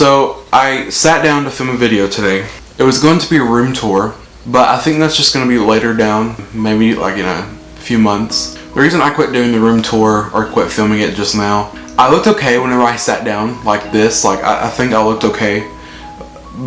So I sat down to film a video today. It was going to be a room tour, but I think that's just going to be later down, maybe like in a few months. The reason I quit doing the room tour or quit filming it just now, I looked okay whenever I sat down like this. Like I think I looked okay,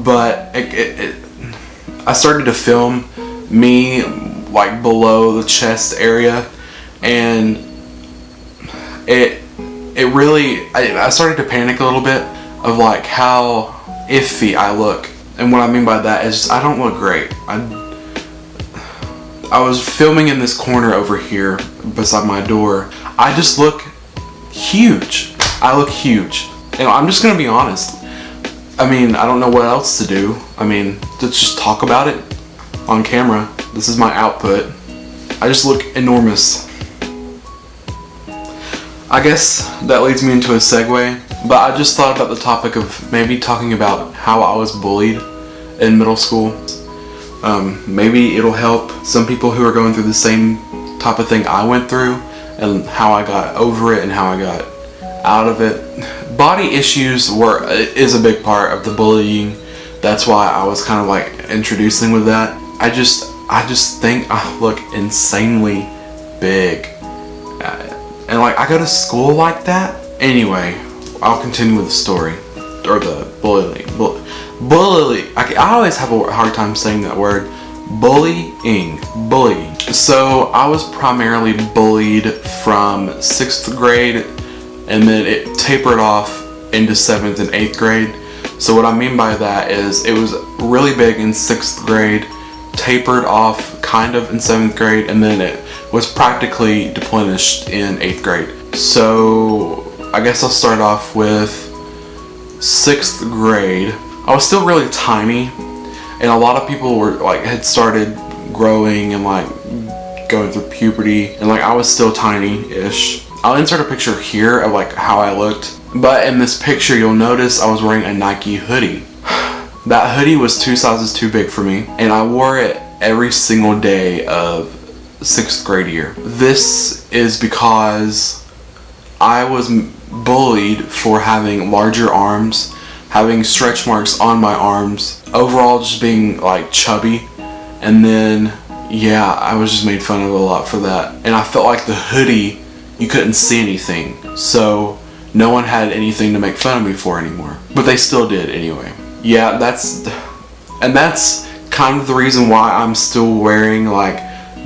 but I started to film me like below the chest area, and it really, I started to panic a little bit of like how iffy I look. And what I mean by that is I don't look great. I was filming in this corner over here beside my door. I just look huge. I look huge. And I'm just gonna be honest. I mean, I don't know what else to do. I mean, let's just talk about it on camera. This is my output. I just look enormous. I guess that leads me into a segue, but I just thought about the topic of maybe talking about how I was bullied in middle school. Maybe it'll help some people who are going through the same type of thing I went through, and how I got over it and how I got out of it. Body issues is a big part of the bullying. That's why I was kind of like introducing with that. I just think I look insanely big. And like I go to school like that. Anyway, I'll continue with the story. Or the bullying. Bullying. I always have a hard time saying that word. Bullying. So I was primarily bullied from 6th grade, and then it tapered off into 7th and 8th grade. So what I mean by that is it was really big in 6th grade, tapered off kind of in 7th grade, and then it was practically depleted in 8th grade. So I guess I'll start off with 6th grade. I was still really tiny, and a lot of people were like had started growing and like going through puberty, and like I was still tiny-ish. I'll insert a picture here of like how I looked, but in this picture you'll notice I was wearing a Nike hoodie. That hoodie was 2 sizes too big for me, and I wore it every single day of 6th grade year. This is because I was bullied for having larger arms, having stretch marks on my arms, overall just being like chubby. And then yeah, I was just made fun of a lot for that. And I felt like the hoodie, you couldn't see anything, so no one had anything to make fun of me for anymore, but they still did anyway. Yeah, that's kind of the reason why I'm still wearing like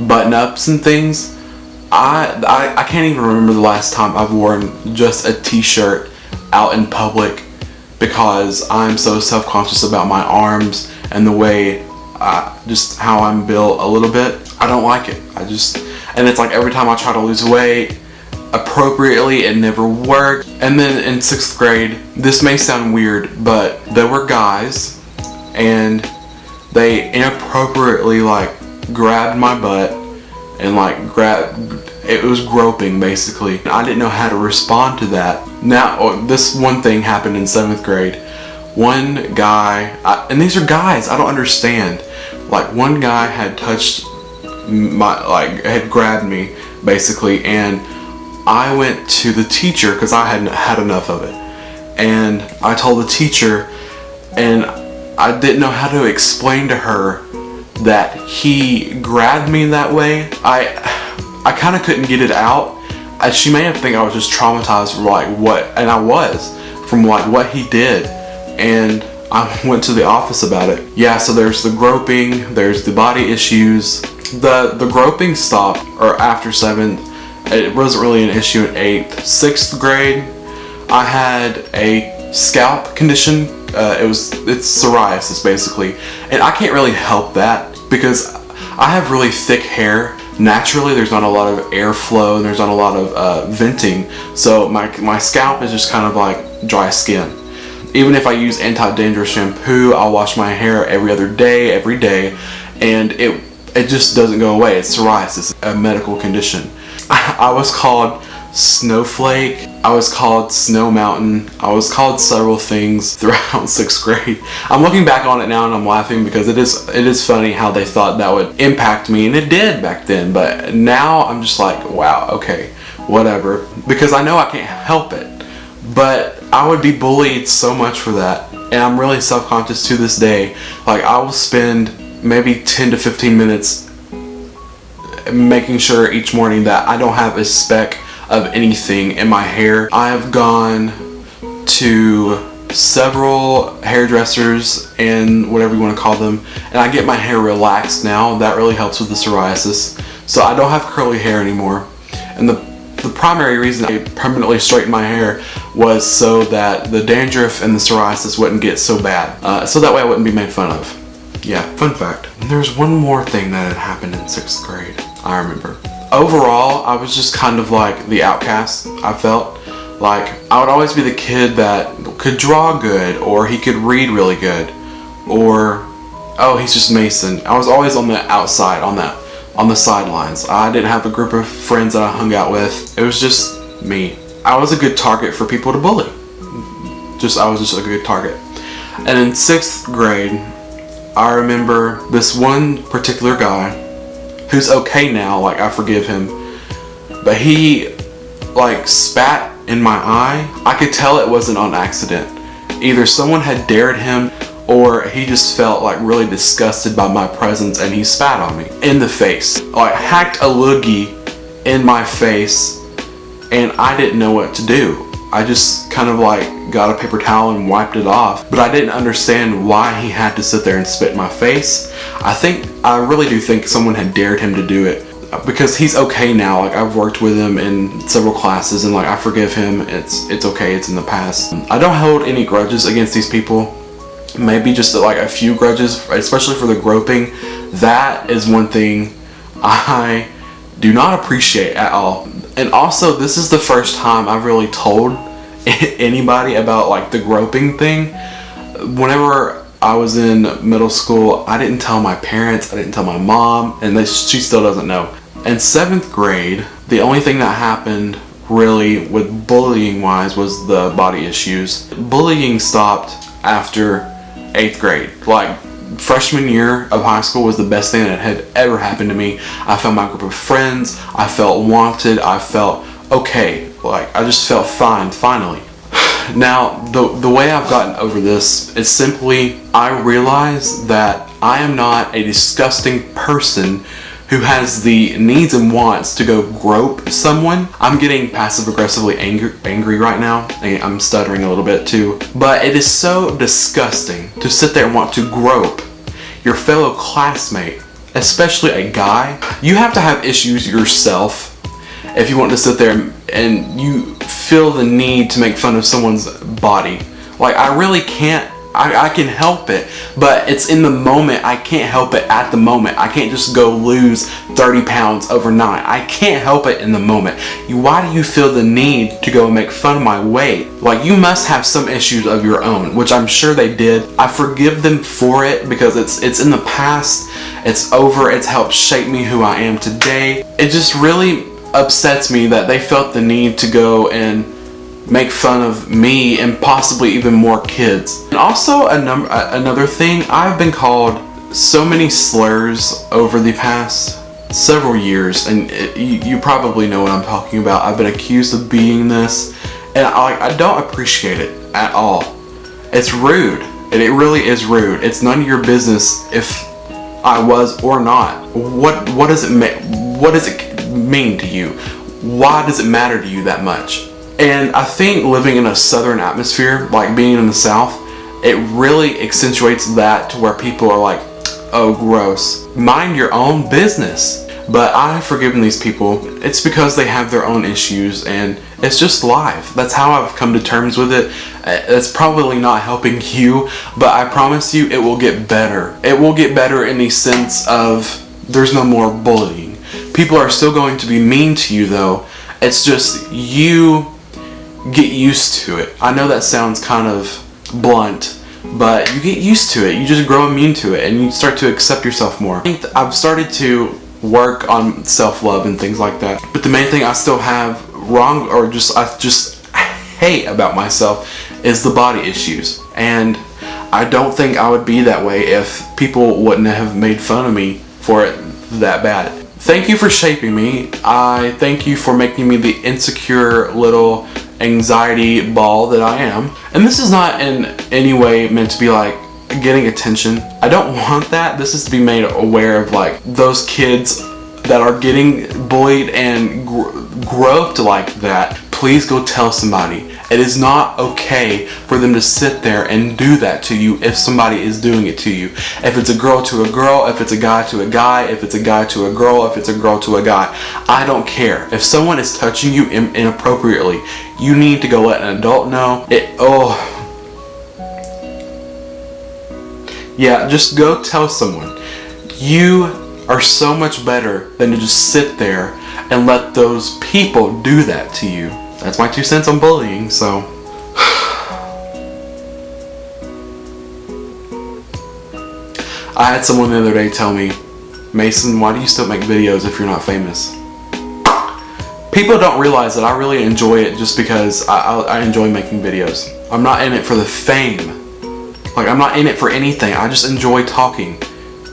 button-ups and things. I can't even remember the last time I've worn just a t-shirt out in public, because I'm so self-conscious about my arms and the way just how I'm built a little bit. I don't like it. And it's like every time I try to lose weight appropriately, it never worked. And then in 6th grade, this may sound weird, but there were guys and they inappropriately like grabbed my butt and like it was groping basically. I didn't know how to respond to that. Now this one thing happened in 7th grade. One guy, and these are guys, I don't understand. Like one guy had touched had grabbed me basically, and I went to the teacher because I hadn't had enough of it, and I told the teacher, and I didn't know how to explain to her that he grabbed me that way. I kind of couldn't get it out. She may have think I was just traumatized from like what, and I was, from like what he did, and I went to the office about it. Yeah, so there's the groping, there's the body issues. The groping stopped or after 7th. It wasn't really an issue in 8th. 6th grade, I had a scalp condition. It's psoriasis basically, and I can't really help that because I have really thick hair. Naturally, there's not a lot of airflow and there's not a lot of venting, so my scalp is just kind of like dry skin. Even if I use anti-dandruff shampoo, I'll wash my hair every day, and it just doesn't go away. It's psoriasis, a medical condition. I was called Snowflake, I was called Snow Mountain, I was called several things throughout 6th grade. I'm looking back on it now and I'm laughing because it is funny how they thought that would impact me, and it did back then, but now I'm just like, wow, okay, whatever, because I know I can't help it. But I would be bullied so much for that. and I'm really self-conscious to this day. Like, I will spend maybe 10 to 15 minutes making sure each morning that I don't have a speck of anything in my hair. I have gone to several hairdressers and whatever you want to call them, and I get my hair relaxed now. That really helps with the psoriasis. So I don't have curly hair anymore. And the primary reason I permanently straightened my hair was so that the dandruff and the psoriasis wouldn't get so bad. So that way I wouldn't be made fun of. Yeah, fun fact. There's one more thing that had happened in 6th grade, I remember. Overall, I was just kind of like the outcast, I felt. Like, I would always be the kid that could draw good, or he could read really good, or, oh, he's just Mason. I was always on the outside, on the sidelines. I didn't have a group of friends that I hung out with. It was just me. I was a good target for people to bully. I was just a good target. And in 6th grade, I remember this one particular guy who's okay now, like, I forgive him, but he like spat in my eye. I could tell it wasn't on accident. Either someone had dared him, or he just felt like really disgusted by my presence and he spat on me in the face. Like, hacked a loogie in my face, and I didn't know what to do. I just kind of like got a paper towel and wiped it off, but I didn't understand why he had to sit there and spit in my face. I really do think someone had dared him to do it, because he's okay now. Like, I've worked with him in several classes, and like, I forgive him. It's okay, it's in the past. I don't hold any grudges against these people. Maybe just like a few grudges, especially for the groping. That is one thing I do not appreciate at all. And also, this is the first time I've really told anybody about like the groping thing. Whenever I was in middle school, I didn't tell my parents, I didn't tell my mom, and she still doesn't know. In 7th grade, the only thing that happened really with bullying wise was the body issues. Bullying stopped after 8th grade. Like, freshman year of high school was the best thing that had ever happened to me. I found my group of friends, I felt wanted, I felt okay, like I just felt fine, finally. Now, the way I've gotten over this is simply, I realize that I am not a disgusting person who has the needs and wants to go grope someone. I'm getting passive aggressively angry right now. I'm stuttering a little bit too. But it is so disgusting to sit there and want to grope your fellow classmate, especially a guy. You have to have issues yourself if you want to sit there and you feel the need to make fun of someone's body. Like, I really can't. I can help it, but it's in the moment. I can't help it at the moment. I can't just go lose 30 pounds overnight. I can't help it in the moment. Why do you feel the need to go and make fun of my weight? Like, you must have some issues of your own, which I'm sure they did. I forgive them for it because it's in the past. It's over. It's helped shape me who I am today. It just really upsets me that they felt the need to go and make fun of me and possibly even more kids. And also another thing, I've been called so many slurs over the past several years, and you probably know what I'm talking about. I've been accused of being this, and I don't appreciate it at all. It's rude, and it really is rude. It's none of your business if I was or not. What does it mean to you? Why does it matter to you that much? And I think living in a southern atmosphere, like being in the South, it really accentuates that to where people are like, oh, gross. Mind your own business. But I have forgiven these people. It's because they have their own issues, and it's just life. That's how I've come to terms with it. It's probably not helping you, but I promise you it will get better. It will get better in the sense of there's no more bullying. People are still going to be mean to you though. It's just you get used to it. I know that sounds kind of blunt, but you get used to it. You just grow immune to it, and you start to accept yourself more. I think I've started to work on self-love and things like that. But the main thing I still have wrong, or I just hate about myself, is the body issues. And I don't think I would be that way if people wouldn't have made fun of me for it that bad. Thank you for shaping me. I thank you for making me the insecure little anxiety ball that I am. And this is not in any way meant to be like getting attention. I don't want that. This is to be made aware of like those kids that are getting bullied and groped like that. Please go tell somebody. It is not okay for them to sit there and do that to you if somebody is doing it to you. If it's a girl to a girl, if it's a guy to a guy, if it's a guy to a girl, if it's a girl to a guy, I don't care. If someone is touching you inappropriately, you need to go let an adult know. Yeah, just go tell someone. You are so much better than to just sit there and let those people do that to you. That's my 2 cents on bullying, so. I had someone the other day tell me, Mason, why do you still make videos if you're not famous? People don't realize that I really enjoy it just because I enjoy making videos. I'm not in it for the fame. Like, I'm not in it for anything. I just enjoy talking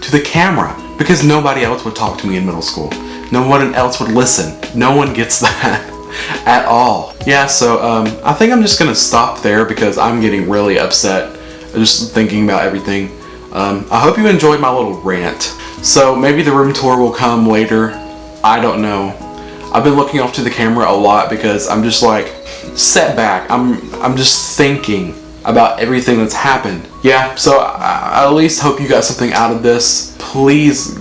to the camera because nobody else would talk to me in middle school. No one else would listen. No one gets that at all. Yeah, so I think I'm just gonna stop there because I'm getting really upset just thinking about everything. I hope you enjoyed my little rant. So maybe the room tour will come later. I don't know. I've been looking off to the camera a lot because I'm just like set back. I'm just thinking about everything that's happened. Yeah, so I at least hope you got something out of this. Please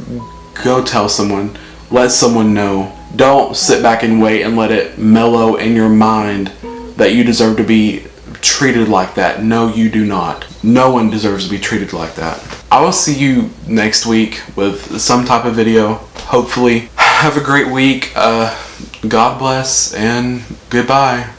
go tell someone. Let someone know. Don't sit back and wait and let it mellow in your mind that you deserve to be treated like that. No, you do not. No one deserves to be treated like that. I will see you next week with some type of video. Hopefully. Have a great week. God bless and goodbye.